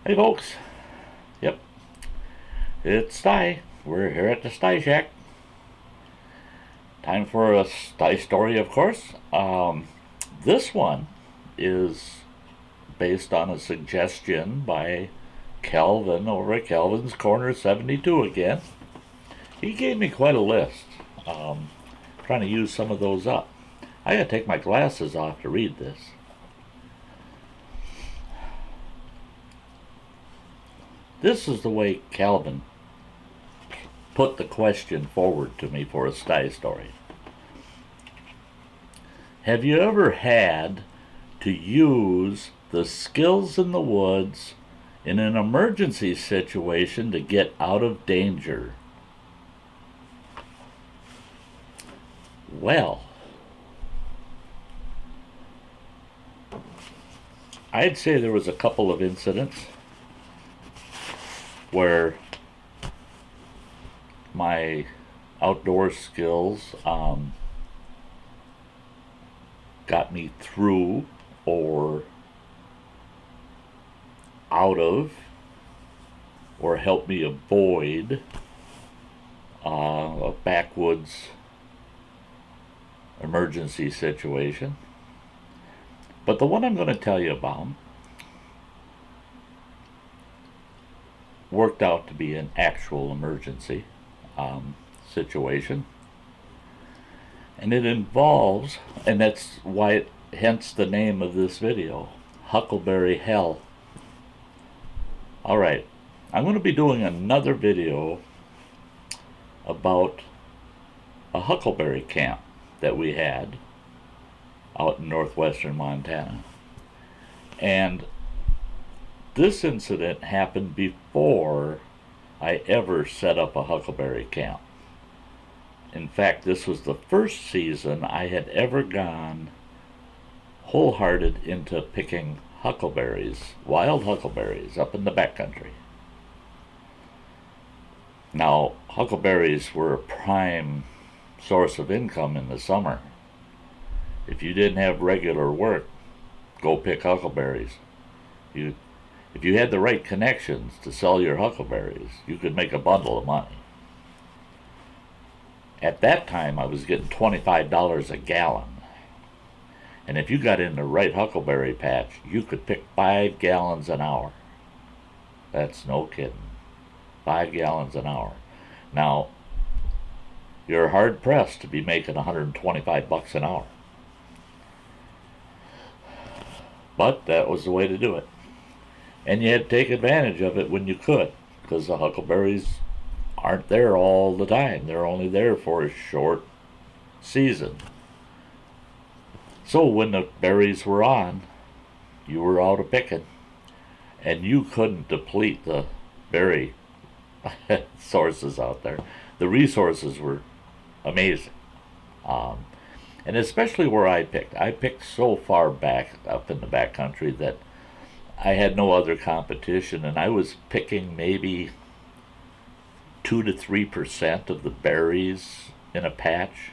Hey folks, yep, it's Sty. We're here at the Sty Shack. Time for a Sty story, of course. This one is based on a suggestion by Calvin over at Calvin's Corner 72 again. He gave me quite a list. Trying to use some of those up. I gotta take my glasses off to read this. This is the way Calvin put the question forward to me for a Sty story. Have you ever had to use the skills in the woods in an emergency situation to get out of danger? Well, I'd say there was a couple of incidents where my outdoor skills got me through or out of or helped me avoid a backwoods emergency situation. But the one I'm going to tell you about worked out to be an actual emergency situation. And it involves, and that's why hence the name of this video, Huckleberry Hell. Alright, I'm going to be doing another video about a huckleberry camp that we had out in northwestern Montana. And this incident happened before I ever set up a huckleberry camp. In fact, this was the first season I had ever gone wholehearted into picking huckleberries, wild huckleberries, up in the backcountry. Now, huckleberries were a prime source of income in the summer. If you didn't have regular work, go pick huckleberries. If you had the right connections to sell your huckleberries, you could make a bundle of money. At that time, I was getting $25 a gallon. And if you got in the right huckleberry patch, you could pick 5 gallons an hour. That's no kidding. 5 gallons an hour. Now, you're hard pressed to be making $125 an hour. But that was the way to do it. And you had to take advantage of it when you could, because the huckleberries aren't there all the time. They're only there for a short season. So when the berries were on, you were out of picking, and you couldn't deplete the berry sources out there. The resources were amazing. And especially where I picked so far back up in the backcountry that I had no other competition, and I was picking maybe 2 to 3% of the berries in a patch.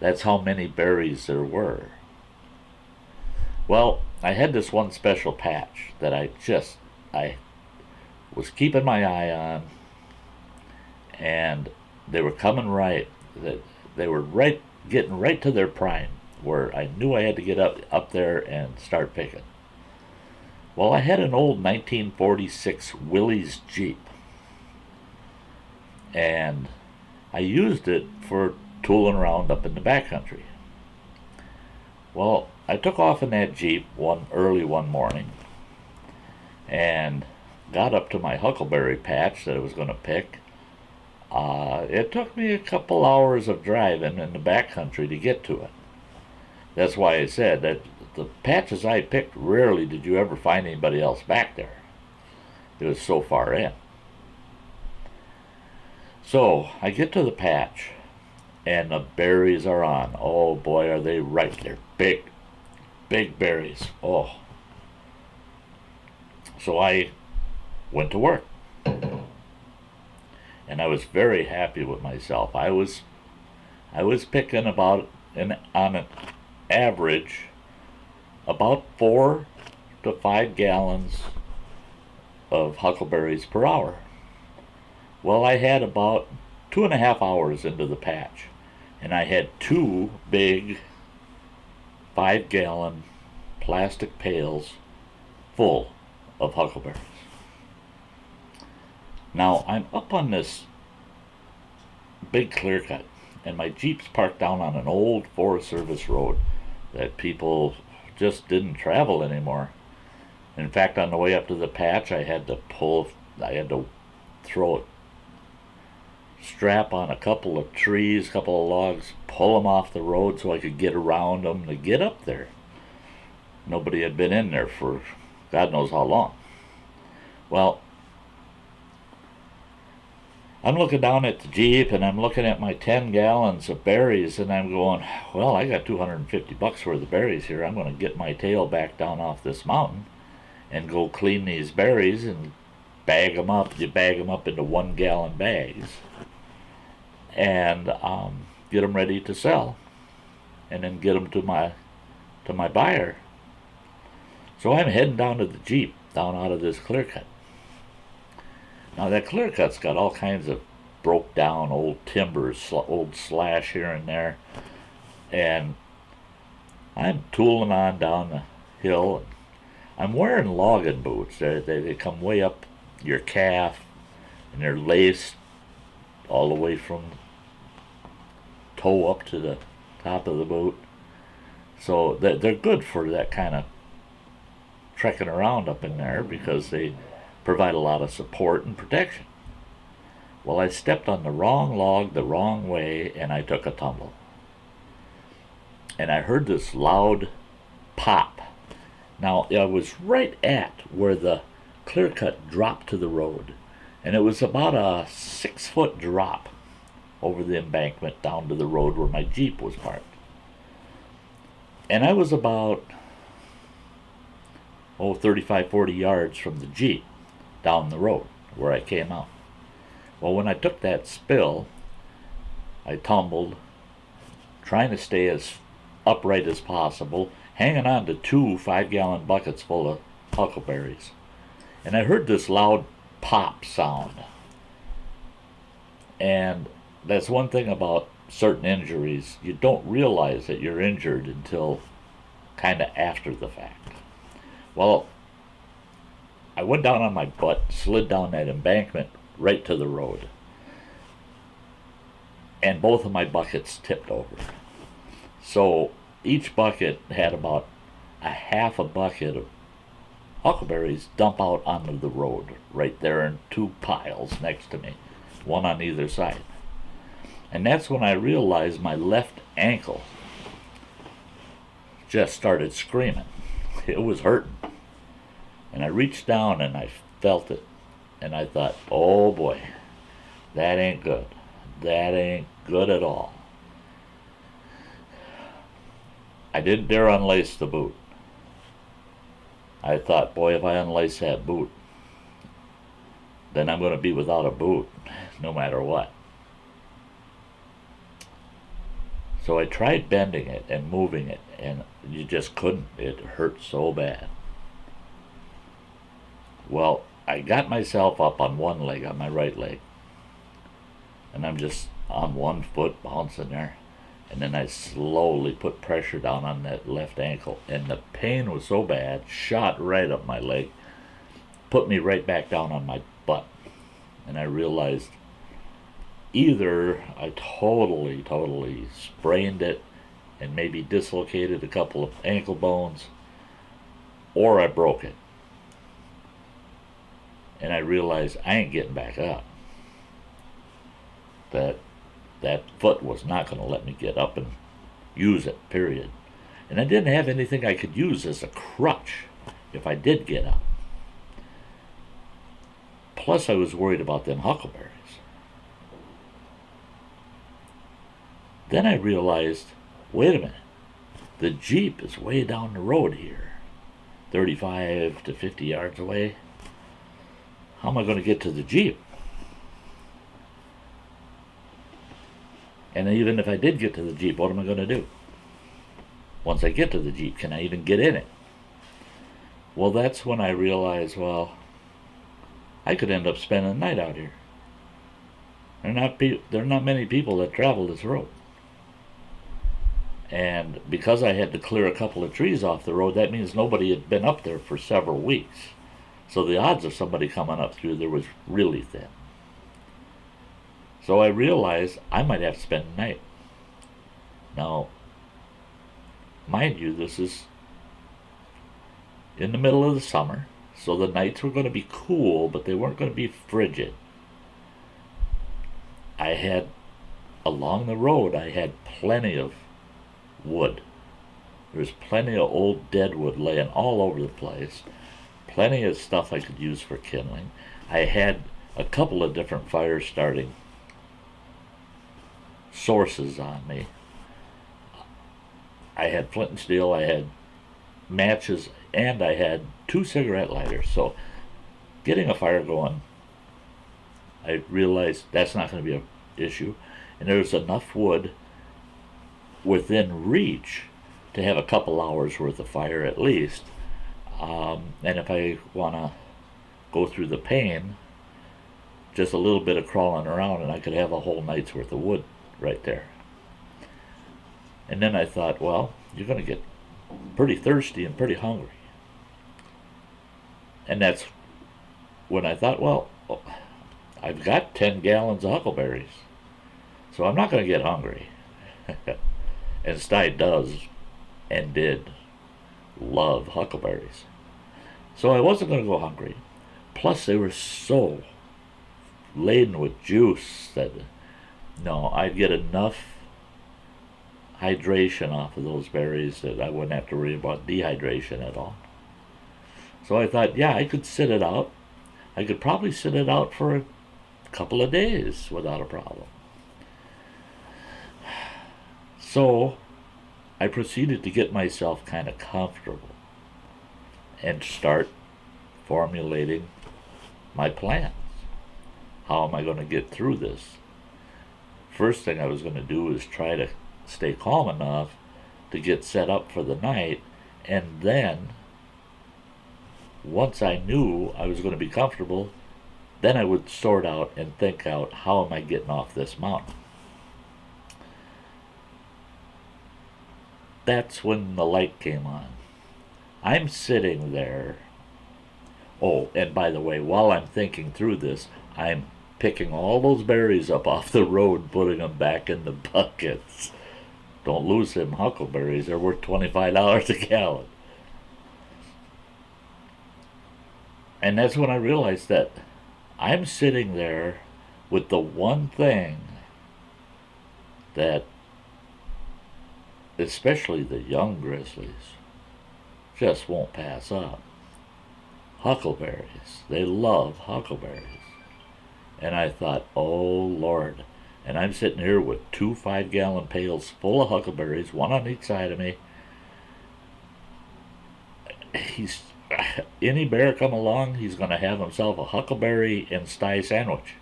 That's how many berries there were. Well, I had this one special patch that I was keeping my eye on, and they were coming right. They were getting right to their prime, where I knew I had to get up there and start picking. Well, I had an old 1946 Willys Jeep, and I used it for tooling around up in the backcountry. Well, I took off in that Jeep early one morning and got up to my huckleberry patch that I was going to pick. It took me a couple hours of driving in the backcountry to get to it. That's why I said that the patches I picked, rarely did you ever find anybody else back there. It was so far in. So I get to the patch, and the berries are on. Oh boy, are they ripe. They're big, big berries. Oh. So I went to work. And I was very happy with myself. I was picking on an average about 4 to 5 gallons of huckleberries per hour. Well, I had about 2.5 hours into the patch, and I had two big 5-gallon plastic pails full of huckleberries. Now, I'm up on this big clear cut, and my Jeep's parked down on an old Forest Service road that people just didn't travel anymore. In fact, on the way up to the patch, I had to throw a strap on a couple of trees, a couple of logs, pull them off the road so I could get around them to get up there. Nobody had been in there for God knows how long. Well, I'm looking down at the Jeep, and I'm looking at my 10 gallons of berries, and I'm going, well, I got $250 worth of berries here. I'm going to get my tail back down off this mountain and go clean these berries and bag them up. You bag them up into 1-gallon bags and get them ready to sell, and then get them to my buyer. So I'm heading down to the Jeep, down out of this clear cut. Now that clear cut's got all kinds of broke down old timbers, old slash here and there, and I'm tooling on down the hill. I'm wearing logging boots. They come way up your calf, and they're laced all the way from toe up to the top of the boot. So they're good for that kind of trekking around up in there because they provide a lot of support and protection. Well, I stepped on the wrong log the wrong way, and I took a tumble. And I heard this loud pop. Now, I was right at where the clear cut dropped to the road, and it was about a 6-foot drop over the embankment down to the road where my Jeep was parked. And I was about 35, 40 yards from the Jeep down the road where I came out. Well, when I took that spill, I tumbled, trying to stay as upright as possible, hanging on to two 5-gallon buckets full of huckleberries. And I heard this loud pop sound. And that's one thing about certain injuries. You don't realize that you're injured until kind of after the fact. Well, I went down on my butt, slid down that embankment right to the road, and both of my buckets tipped over. So each bucket had about a half a bucket of huckleberries dump out onto the road right there in two piles next to me, one on either side. And that's when I realized my left ankle just started screaming. It was hurting. And I reached down and I felt it. And I thought, oh boy, that ain't good. That ain't good at all. I didn't dare unlace the boot. I thought, boy, if I unlace that boot, then I'm going to be without a boot, no matter what. So I tried bending it and moving it, and you just couldn't. It hurt so bad. Well, I got myself up on one leg, on my right leg, and I'm just on one foot bouncing there, and then I slowly put pressure down on that left ankle, and the pain was so bad, shot right up my leg, put me right back down on my butt, and I realized either I totally sprained it and maybe dislocated a couple of ankle bones, or I broke it. And I realized I ain't getting back up. That foot was not going to let me get up and use it, period. And I didn't have anything I could use as a crutch if I did get up. Plus I was worried about them huckleberries. Then I realized, wait a minute, the Jeep is way down the road here, 35 to 50 yards away. How am I going to get to the Jeep? And even if I did get to the Jeep, what am I going to do? Once I get to the Jeep, can I even get in it? Well, that's when I realized, well, I could end up spending the night out here. There are not many people that travel this road. And because I had to clear a couple of trees off the road, that means nobody had been up there for several weeks. So the odds of somebody coming up through there was really thin. So I realized I might have to spend the night. Now, mind you, this is in the middle of the summer, so the nights were going to be cool, but they weren't going to be frigid. Along the road, I had plenty of wood. There was plenty of old dead wood laying all over the place. Plenty of stuff I could use for kindling. I had a couple of different fire starting sources on me. I had flint and steel, I had matches, and I had 2 cigarette lighters. So getting a fire going, I realized that's not going to be an issue. And there was enough wood within reach to have a couple hours worth of fire at least. And if I want to go through the pain, just a little bit of crawling around and I could have a whole night's worth of wood right there. And then I thought, well, you're going to get pretty thirsty and pretty hungry. And that's when I thought, well, I've got 10 gallons of huckleberries, so I'm not going to get hungry. And Sty does and did love huckleberries. So I wasn't going to go hungry. Plus, they were so laden with juice that, no, I'd get enough hydration off of those berries that I wouldn't have to worry about dehydration at all. So I thought, yeah, I could sit it out. I could probably sit it out for a couple of days without a problem. So I proceeded to get myself kind of comfortable and start formulating my plans. How am I going to get through this? First thing I was going to do is try to stay calm enough to get set up for the night, and then once I knew I was going to be comfortable, then I would sort out and think out, how am I getting off this mountain? That's when the light came on. I'm sitting there. Oh, and by the way, while I'm thinking through this, I'm picking all those berries up off the road, putting them back in the buckets. Don't lose them huckleberries. They're worth $25 a gallon. And that's when I realized that I'm sitting there with the one thing that especially the young grizzlies just won't pass up. Huckleberries. They love huckleberries. And I thought, oh Lord. And I'm sitting here with 2 5-gallon pails full of huckleberries, one on each side of me. Any bear come along, he's going to have himself a huckleberry and Sty sandwich.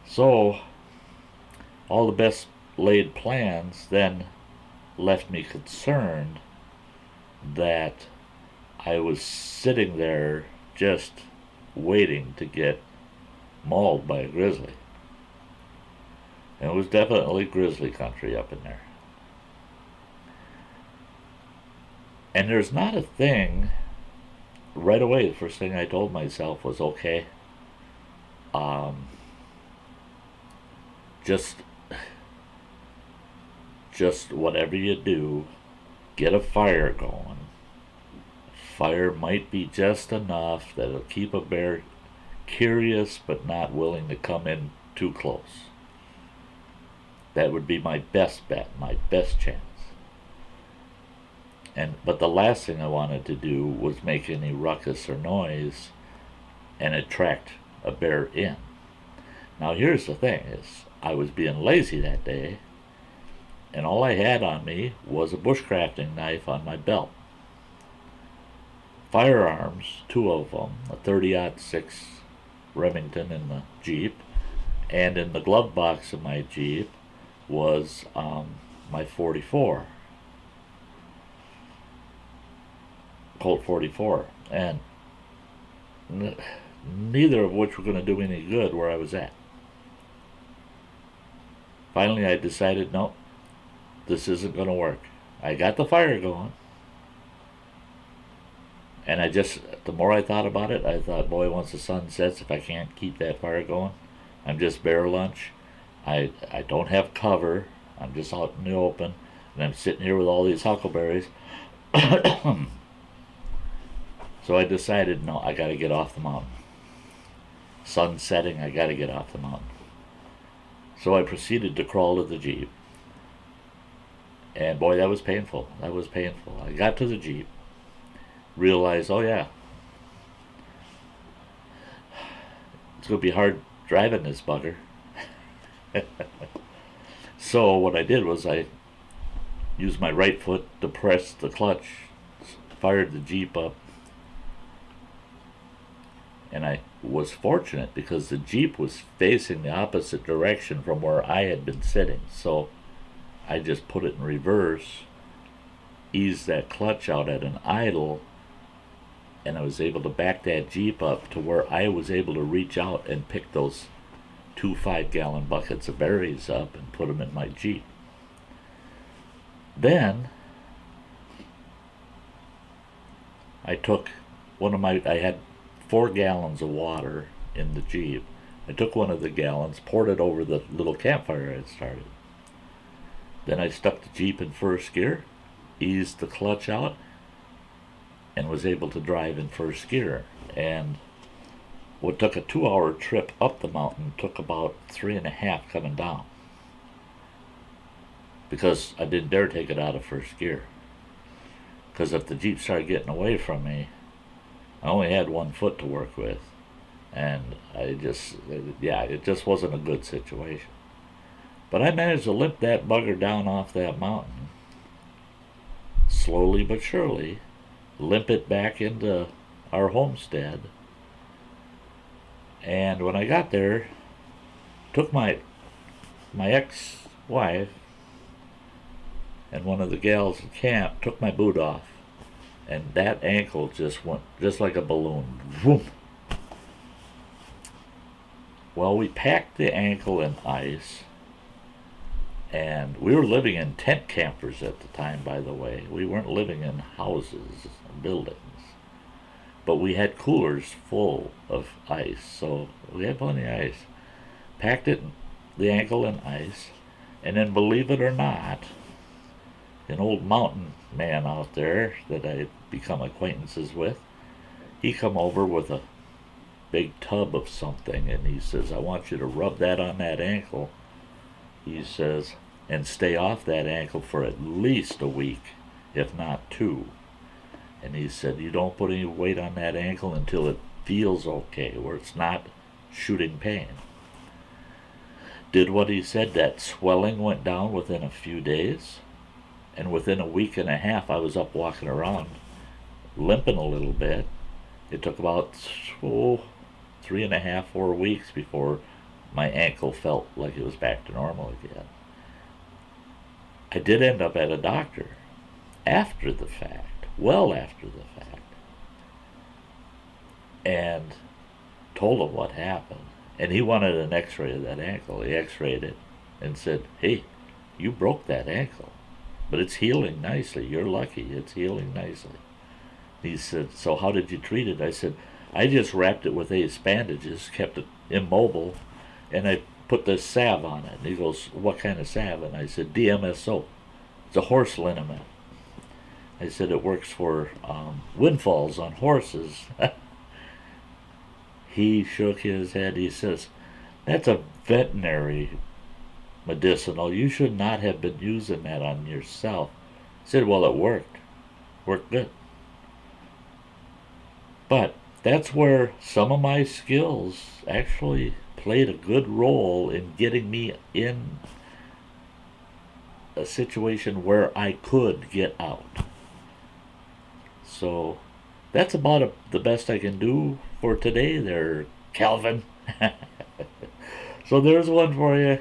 So, all the best laid plans then left me concerned that I was sitting there just waiting to get mauled by a grizzly. And it was definitely grizzly country up in there. And there's not a thing, right away the first thing I told myself was, okay, just whatever you do, get a fire going. Fire might be just enough that'll keep a bear curious but not willing to come in too close. That would be my best bet, my best chance. But the last thing I wanted to do was make any ruckus or noise and attract a bear in. Now here's the thing, is I was being lazy that day, and all I had on me was a bushcrafting knife on my belt. Firearms, 2 of them, a 30-06 Remington in the Jeep, and in the glove box of my Jeep was my 44, Colt 44. And neither of which were going to do any good where I was at. Finally, I decided, no, this isn't going to work. I got the fire going, and the more I thought about it, I thought, boy, once the sun sets, if I can't keep that fire going, I'm just bare lunch. I don't have cover. I'm just out in the open, and I'm sitting here with all these huckleberries. So I decided, no, I got to get off the mountain. Sun setting, I got to get off the mountain. So I proceeded to crawl to the Jeep. And boy, that was painful. That was painful. I got to the Jeep, realized, oh yeah, it's going to be hard driving this bugger. So what I did was I used my right foot to press the clutch, fired the Jeep up, and I was fortunate because the Jeep was facing the opposite direction from where I had been sitting. So I just put it in reverse, eased that clutch out at an idle, and I was able to back that Jeep up to where I was able to reach out and pick those 2 5-gallon buckets of berries up and put them in my Jeep. Then I took I had 4 gallons of water in the Jeep. I took one of the gallons, poured it over the little campfire I had started. Then I stuck the Jeep in first gear, eased the clutch out, and was able to drive in first gear. And what took a 2-hour trip up the mountain took about 3.5 coming down, because I didn't dare take it out of first gear. Because if the Jeep started getting away from me, I only had 1 foot to work with, and it just wasn't a good situation. But I managed to limp that bugger down off that mountain, slowly but surely, limp it back into our homestead. And when I got there, took my ex-wife and one of the gals in camp, took my boot off, and that ankle just went just like a balloon. Vroom. Well, we packed the ankle in ice, and we were living in tent campers at the time, by the way. We weren't living in houses and buildings. But we had coolers full of ice, so we had plenty of ice. Packed the ankle in ice, and then, believe it or not, an old mountain man out there that I had become acquaintances with, he come over with a big tub of something, and he says, I want you to rub that on that ankle, he says, and stay off that ankle for at least a week, if not 2. And he said, you don't put any weight on that ankle until it feels okay, where it's not shooting pain. Did what he said. That swelling went down within a few days, and within a week and a half I was up walking around, limping a little bit. It took about 3.5, 4 weeks before my ankle felt like it was back to normal again. I did end up at a doctor after the fact. Well after the fact, and told him what happened, and he wanted an x-ray of that ankle. He x-rayed it and said, hey, you broke that ankle, but it's healing nicely. You're lucky, it's healing nicely. He said, so how did you treat it? I said, I just wrapped it with ace bandages, kept it immobile, and I put this salve on it. And he goes, what kind of salve? And I said, DMSO. It's a horse liniment. I said, it works for windfalls on horses. He shook his head. He says, that's a veterinary medicinal. You should not have been using that on yourself. I said, well, it worked. Worked good. But that's where some of my skills actually played a good role in getting me in a situation where I could get out. So that's about the best I can do for today there, Calvin. So there's one for you.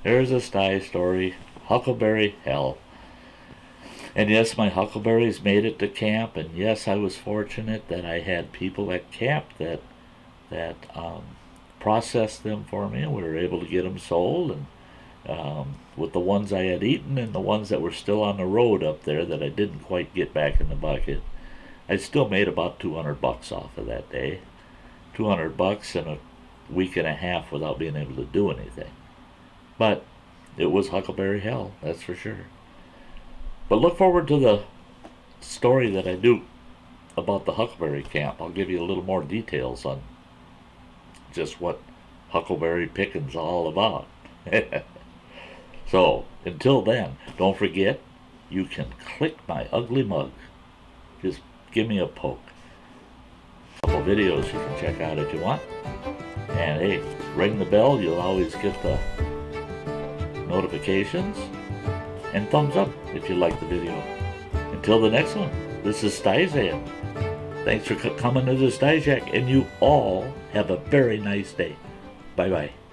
There's a Sty story. Huckleberry hell. And yes, my huckleberries made it to camp, and yes, I was fortunate that I had people at camp that processed them for me, and we were able to get them sold. And with the ones I had eaten and the ones that were still on the road up there that I didn't quite get back in the bucket, I still made about $200 off of that day. $200 in a week and a half without being able to do anything. But it was huckleberry hell, that's for sure. But look forward to the story that I do about the huckleberry camp. I'll give you a little more details on just what huckleberry picking's all about. So, until then, don't forget, you can click my ugly mug. Just give me a poke. A couple videos you can check out if you want. And hey, ring the bell, you'll always get the notifications. And thumbs up if you like the video. Until the next one, this is Sty saying, thanks for coming to the Sty Shack, and you all have a very nice day. Bye-bye.